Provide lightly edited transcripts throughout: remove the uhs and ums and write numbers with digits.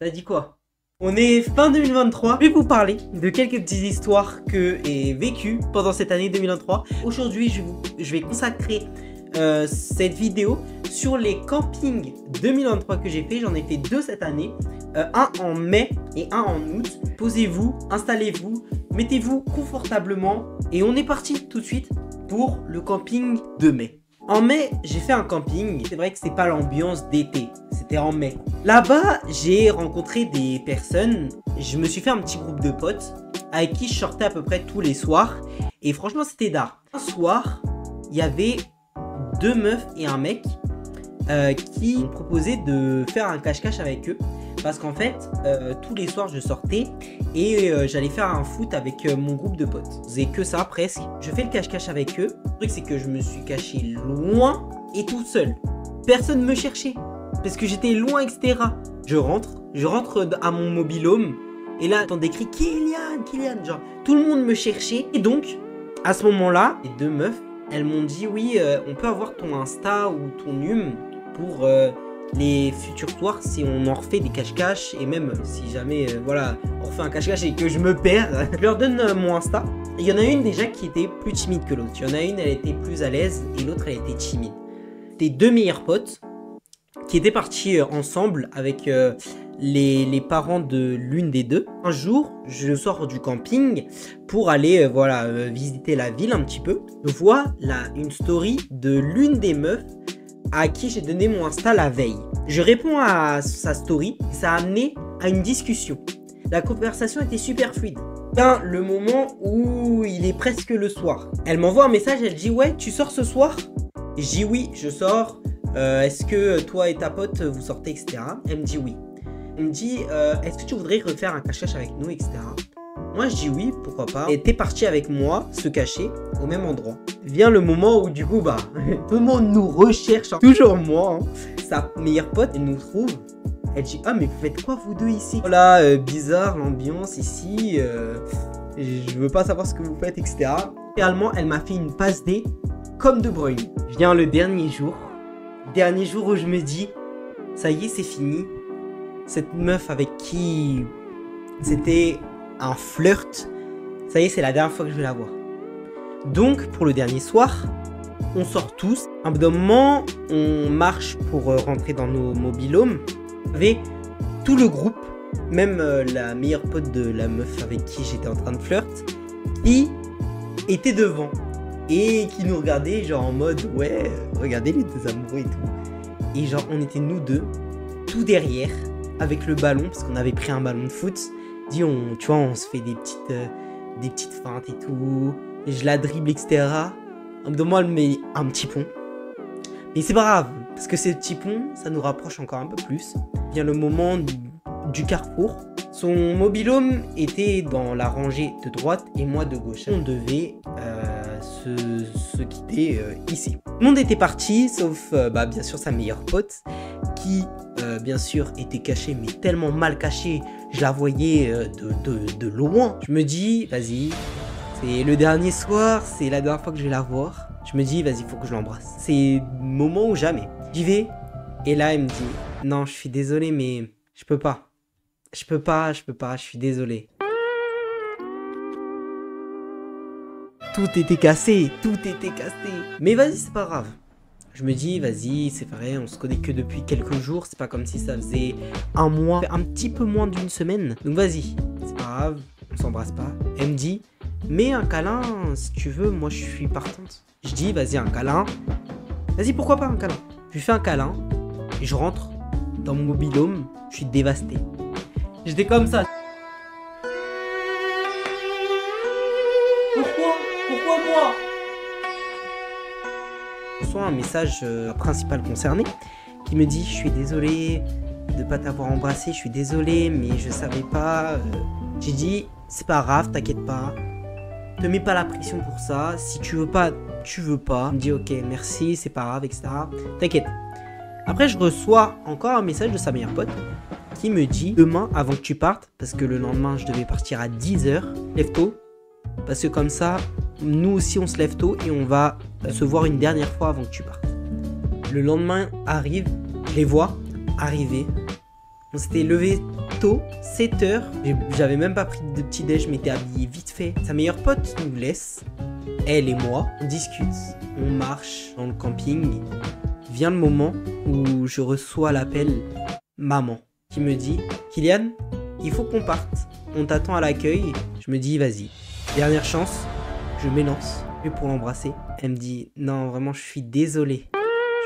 T'as dit quoi? On est fin 2023, je vais vous parler de quelques petites histoires que j'ai vécues pendant cette année 2023. Aujourd'hui, je vais consacrer cette vidéo sur les campings 2023 que j'ai fait. J'en ai fait deux cette année, un en mai et un en août. Posez-vous, installez-vous, mettez-vous confortablement et on est parti tout de suite pour le camping de mai. En mai, j'ai fait un camping. C'est vrai que c'est pas l'ambiance d'été, c'était en mai. Là-bas, j'ai rencontré des personnes. Je me suis fait un petit groupe de potes avec qui je sortais à peu près tous les soirs. Et franchement, c'était d'art. Un soir, il y avait deux meufs et un mec qui me proposaient de faire un cache-cache avec eux. Parce qu'en fait, tous les soirs, je sortais et j'allais faire un foot avec mon groupe de potes. Je faisais que ça presque. Je fais le cache-cache avec eux. Le truc, c'est que je me suis caché loin et tout seul. Personne ne me cherchait parce que j'étais loin, etc. Je rentre à mon mobil-home et là, j'entends des cris Kylian, genre tout le monde me cherchait. Et donc, à ce moment-là, les deux meufs, elles m'ont dit oui, on peut avoir ton Insta ou ton pour les futurs soirs si on en refait des cache-cache et même si jamais voilà on refait un cache-cache et que je me perds, je leur donne mon Insta. Il y en a une déjà qui était plus timide que l'autre. Il y en a une, elle était plus à l'aise et l'autre elle était timide. C'était deux meilleurs potes qui étaient partis ensemble avec les parents de l'une des deux. Un jour, je sors du camping pour aller visiter la ville un petit peu. Je vois une story de l'une des meufs à qui j'ai donné mon Insta la veille. Je réponds à sa story, ça a amené à une discussion. La conversation était super fluide. Bien, le moment où il est presque le soir, elle m'envoie un message, elle dit ouais, tu sors ce soir? Je dis oui, je sors. Est-ce que toi et ta pote vous sortez, etc. Elle me dit oui. Elle me dit est-ce que tu voudrais refaire un cache-cache avec nous, etc. Moi je dis oui, pourquoi pas. Et t'es parti avec moi se cacher au même endroit. Vient le moment où du coup tout le monde nous recherche, hein. Toujours moi, hein. Sa meilleure pote, elle nous trouve. Elle dit ah mais vous faites quoi vous deux ici? Voilà, bizarre l'ambiance ici, je veux pas savoir ce que vous faites, etc. Réellement elle m'a fait une passe D comme De Bruyne. Vient le dernier jour où je me dis ça y est c'est fini. Cette meuf avec qui c'était un flirt, ça y est c'est la dernière fois que je vais la voir. Donc pour le dernier soir, on sort tous. À un bout d'un moment, on marche pour rentrer dans nos mobil-homes. Il y avait tout le groupe, même la meilleure pote de la meuf avec qui j'étais en train de flirt, qui était devant et qui nous regardait genre en mode ouais, regardez les deux amoureux et tout. Et genre on était nous deux, tout derrière, avec le ballon, parce qu'on avait pris un ballon de foot. Tu vois, on se fait des petites feintes et tout. Et je la dribble, etc. De moi, elle met un petit pont. Mais c'est pas grave, parce que ces petits ponts, ça nous rapproche encore un peu plus. Vient le moment du carrefour. Son mobil-home était dans la rangée de droite et moi de gauche. On devait se quitter ici. Tout le monde était parti, sauf bien sûr sa meilleure pote, qui bien sûr était cachée, mais tellement mal cachée, je la voyais de loin. Je me dis, vas-y, c'est le dernier soir, c'est la dernière fois que je vais la voir. Je me dis, vas-y, il faut que je l'embrasse. C'est le moment ou jamais. J'y vais, et là, elle me dit, non, je suis désolé, mais je peux pas. Je suis désolé. Tout était cassé. Mais vas-y, c'est pas grave. Je me dis, vas-y, c'est vrai, on se connaît que depuis quelques jours. C'est pas comme si ça faisait un mois, un petit peu moins d'une semaine. Donc vas-y, c'est pas grave, on s'embrasse pas. Elle me dit, mais un câlin, si tu veux, moi je suis partante. Je dis, vas-y, un câlin. Vas-y, pourquoi pas un câlin? Je lui fais un câlin et je rentre dans mon mobil-home. Je suis dévasté. J'étais comme ça. Pourquoi moi? Je reçois un message principal concerné qui me dit je suis désolé de pas t'avoir embrassé, je suis désolé mais je savais pas. J'ai dit c'est pas grave, t'inquiète pas, te mets pas la pression pour ça, si tu veux pas, tu veux pas. Il me dit ok merci, c'est pas grave, etc. T'inquiète. Après je reçois encore un message de sa meilleure pote qui me dit demain avant que tu partes, parce que le lendemain je devais partir à 10 h, lève tôt, parce que comme ça nous aussi on se lève tôt et on va se voir une dernière fois avant que tu partes. Le lendemain arrive, je les vois arriver. On s'était levé tôt, 7 h, j'avais même pas pris de petit déj, je m'étais habillé vite fait. Sa meilleure pote nous laisse, elle et moi, on discute, on marche dans le camping. Vient le moment où je reçois l'appel maman qui me dit « Kylian, il faut qu'on parte, on t'attend à l'accueil. » Je me dis « Vas-y, dernière chance. » Je m'élance pour l'embrasser. Elle me dit « Non, vraiment, je suis désolé. »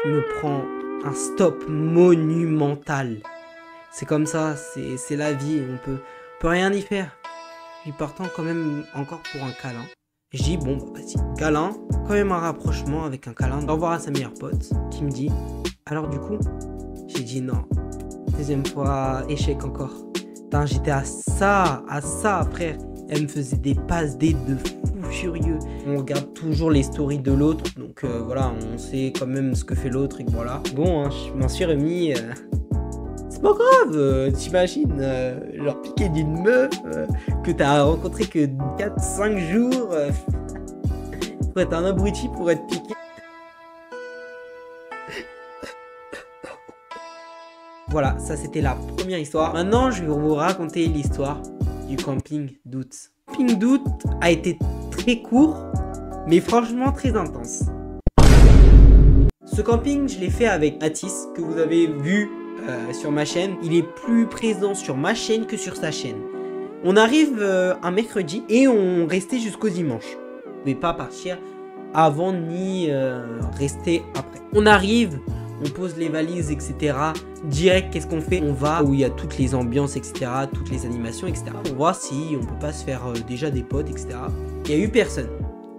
Je me prends un stop monumental. C'est comme ça, c'est la vie, on peut rien y faire. Lui partant quand même encore pour un câlin. Je dis bon, bah vas-y, câlin, quand même un rapprochement avec un câlin. Au revoir à sa meilleure pote qui me dit alors du coup, j'ai dit non. Deuxième fois, échec encore. Putain, j'étais à ça, frère. Elle me faisait des passes de fou furieux. On regarde toujours les stories de l'autre, donc voilà, on sait quand même ce que fait l'autre et voilà. Bon, hein, je m'en suis remis. C'est pas grave, t'imagines, genre piquer d'une meuf que t'as rencontré que 4-5 jours. Faut être un abruti pour être piqué. Voilà, ça c'était la première histoire. Maintenant, je vais vous raconter l'histoire du camping d'août. Le camping d'août a été très court, mais franchement très intense. Ce camping, je l'ai fait avec Mathis, que vous avez vu sur ma chaîne. Il est plus présent sur ma chaîne que sur sa chaîne. On arrive un mercredi et on restait jusqu'au dimanche. On ne pouvait pas partir avant ni rester après. On arrive, on pose les valises, etc. Direct, qu'est-ce qu'on fait? On va où il y a toutes les ambiances, etc. Toutes les animations, etc. Pour voir si on peut pas se faire déjà des potes, etc. Il n'y a eu personne.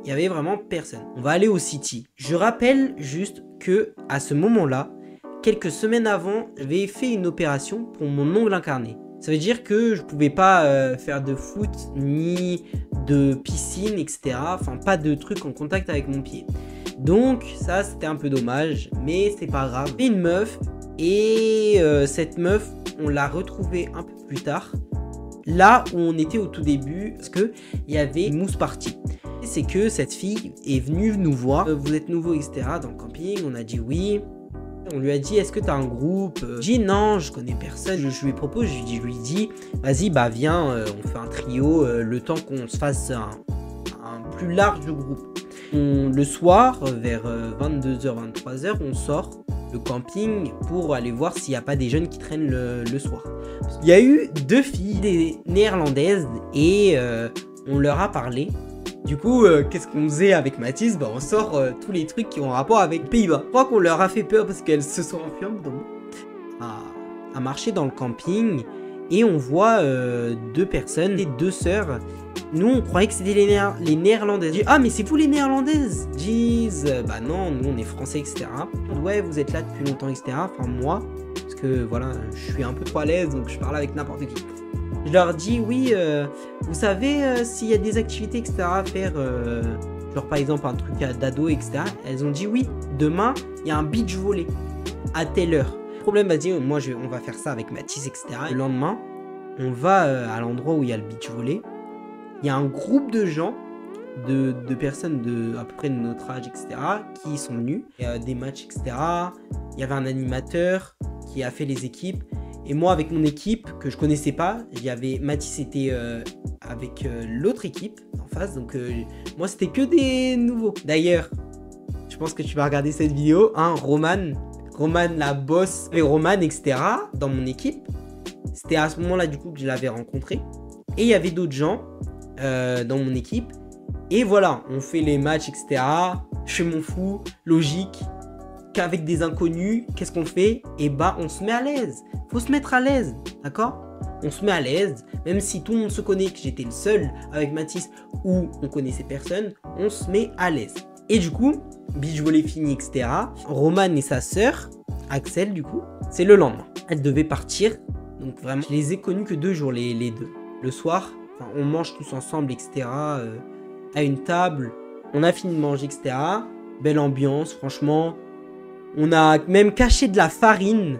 Il y avait vraiment personne. On va aller au City. Je rappelle juste que à ce moment-là, quelques semaines avant, j'avais fait une opération pour mon ongle incarné. Ça veut dire que je pouvais pas faire de foot ni de piscine, etc. Enfin, pas de trucs en contact avec mon pied. Donc ça, c'était un peu dommage, mais c'est pas grave. J'ai une meuf et cette meuf, on l'a retrouvée un peu plus tard. Là où on était au tout début, parce que il y avait une mousse party. C'est que cette fille est venue nous voir. Vous êtes nouveau, etc. dans le camping. On a dit oui. On lui a dit, est-ce que tu as un groupe? Je dis non, je connais personne. Je lui propose, je lui dis, vas-y, bah viens, on fait un trio, le temps qu'on se fasse un plus large groupe. Le soir, vers 22h, 23h, on sort le camping pour aller voir s'il n'y a pas des jeunes qui traînent le soir. Il y a eu 2 filles, des néerlandaises, et on leur a parlé. Du coup, qu'est-ce qu'on faisait avec Mathis? Bah, on sort tous les trucs qui ont rapport avec Pays-Bas. Je crois qu'on leur a fait peur parce qu'elles se sont enfuies à marcher dans le camping. Et on voit 2 personnes, les 2 sœurs. Nous, on croyait que c'était les néerlandaises. J'ai dit, ah, mais c'est vous les néerlandaises? Disent, bah non, nous, on est français, etc. Ouais, vous êtes là depuis longtemps, etc. Enfin, moi, parce que voilà, je suis un peu trop à l'aise, donc je parle avec n'importe qui. Je leur dis, oui, vous savez s'il y a des activités, etc. à faire, genre par exemple un truc d'ado, etc. Elles ont dit, oui, demain, il y a un beach volley à telle heure. Le problème, vas-y, moi, on va faire ça avec Mathis, etc. Le lendemain, on va à l'endroit où il y a le beach volley. Il y a un groupe de gens, de personnes à peu près de notre âge, etc. qui sont venus. Il y a des matchs, etc. Il y avait un animateur qui a fait les équipes. Et moi, avec mon équipe, que je connaissais pas, Mathis était avec l'autre équipe en face. Donc, moi, c'était que des nouveaux. D'ailleurs, je pense que tu vas regarder cette vidéo. Hein, Roman, la boss, et Roman, etc. dans mon équipe. C'était à ce moment-là, du coup, que je l'avais rencontré. Et il y avait d'autres gens dans mon équipe. Et voilà, on fait les matchs, etc. Je fais mon fou, logique. Qu'avec des inconnus, qu'est-ce qu'on fait? Et bah, on se met à l'aise. Faut se mettre à l'aise, d'accord? On se met à l'aise, même si tout le monde se connaît, que j'étais le seul avec Mathis où on connaissait personne, on se met à l'aise. Et du coup, beach volley fini, etc. Roman et sa sœur, Axel, du coup, c'est le lendemain. Elle devait partir, donc vraiment, je les ai connus que 2 jours, les deux. Le soir, on mange tous ensemble, etc. À une table, on a fini de manger, etc. Belle ambiance, franchement. On a même caché de la farine.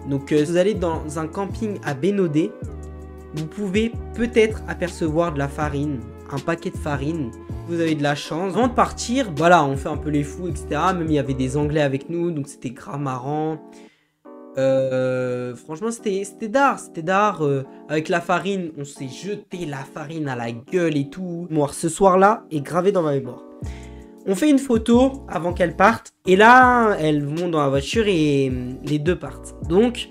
Donc, vous allez dans un camping à Bénodet, vous pouvez peut-être apercevoir de la farine, un paquet de farine. Vous avez de la chance. Avant de partir, voilà, on fait un peu les fous, etc. Même il y avait des Anglais avec nous, donc c'était grave marrant. Franchement, c'était d'art. Avec la farine, on s'est jeté la farine à la gueule et tout. Moi, ce soir-là est gravé dans ma mémoire. On fait une photo avant qu'elle parte. Et là, elles vont dans la voiture et les deux partent. Donc,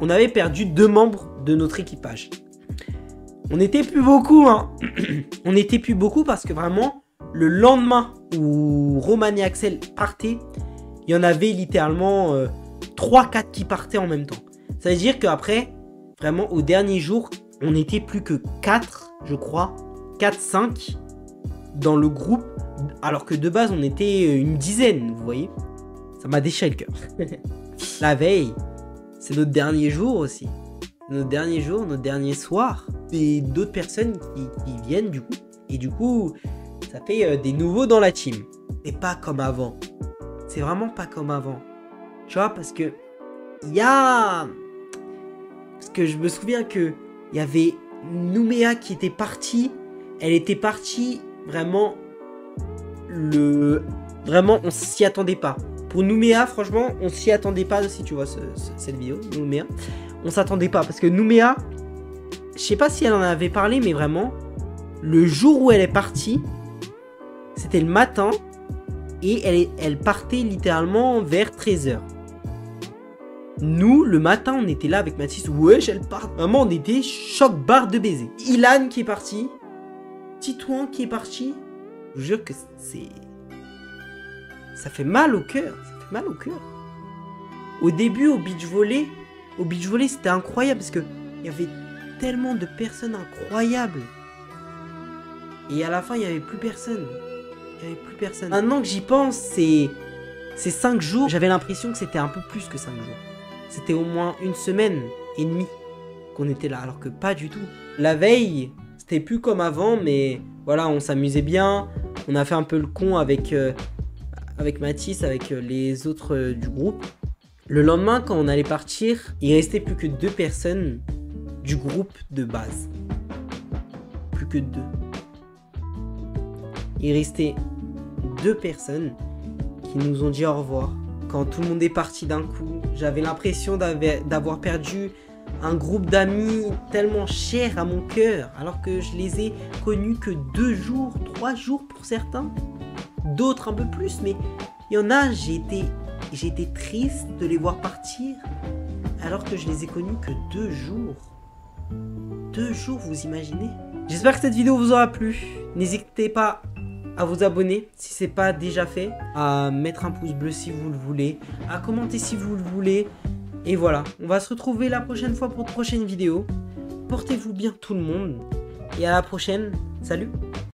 on avait perdu 2 membres de notre équipage. On n'était plus beaucoup, hein. On n'était plus beaucoup parce que vraiment, le lendemain où Roman et Axel partaient, il y en avait littéralement 3-4 qui partaient en même temps. Ça veut dire qu'après, vraiment, au dernier jour, on n'était plus que 4, je crois, 4-5 dans le groupe, alors que de base, on était une dizaine, vous voyez. Ça m'a déchiré le cœur. La veille, c'est notre dernier jour aussi. Notre dernier jour, notre dernier soir. Et d'autres personnes qui viennent du coup. Et du coup, ça fait des nouveaux dans la team. Et pas comme avant. C'est vraiment pas comme avant. Tu vois, parce que il y a... Parce que je me souviens que il y avait Nouméa qui était partie. Elle était partie vraiment... Vraiment, on s'y attendait pas. Pour Nouméa, franchement, on s'y attendait pas. Si tu vois cette vidéo, Nouméa, on s'attendait pas. Parce que Nouméa, je sais pas si elle en avait parlé, mais vraiment, le jour où elle est partie, c'était le matin. Et elle partait littéralement vers 13h. Nous, le matin, on était là avec Mathis. Wesh, elle part. Vraiment, on était choc barre de baiser. Ilan qui est parti. Titouan qui est parti. Je vous jure que c'est... Ça fait mal au cœur. Ça fait mal au cœur. Au début, au beach volley, c'était incroyable parce que il y avait tellement de personnes incroyables. Et à la fin, il n'y avait plus personne. Il n'y avait plus personne. Maintenant que j'y pense, c'est 5 jours. J'avais l'impression que c'était un peu plus que 5 jours. C'était au moins 1 semaine et demie qu'on était là, alors que pas du tout. La veille, c'était plus comme avant, mais voilà, on s'amusait bien. On a fait un peu le con avec Mathis, avec les autres du groupe. Le lendemain, quand on allait partir, il restait plus que 2 personnes du groupe de base. Plus que 2. Il restait 2 personnes qui nous ont dit au revoir. Quand tout le monde est parti d'un coup, j'avais l'impression d'avoir perdu un groupe d'amis tellement cher à mon cœur, alors que je les ai connus que 2 jours, 3 jours pour certains. D'autres un peu plus, mais il y en a, j'ai été triste de les voir partir, alors que je les ai connus que 2 jours. 2 jours, vous imaginez? J'espère que cette vidéo vous aura plu. N'hésitez pas à vous abonner si ce n'est pas déjà fait, à mettre un pouce bleu si vous le voulez, à commenter si vous le voulez. Et voilà, on va se retrouver la prochaine fois pour de prochaines vidéos. Portez-vous bien tout le monde. Et à la prochaine. Salut!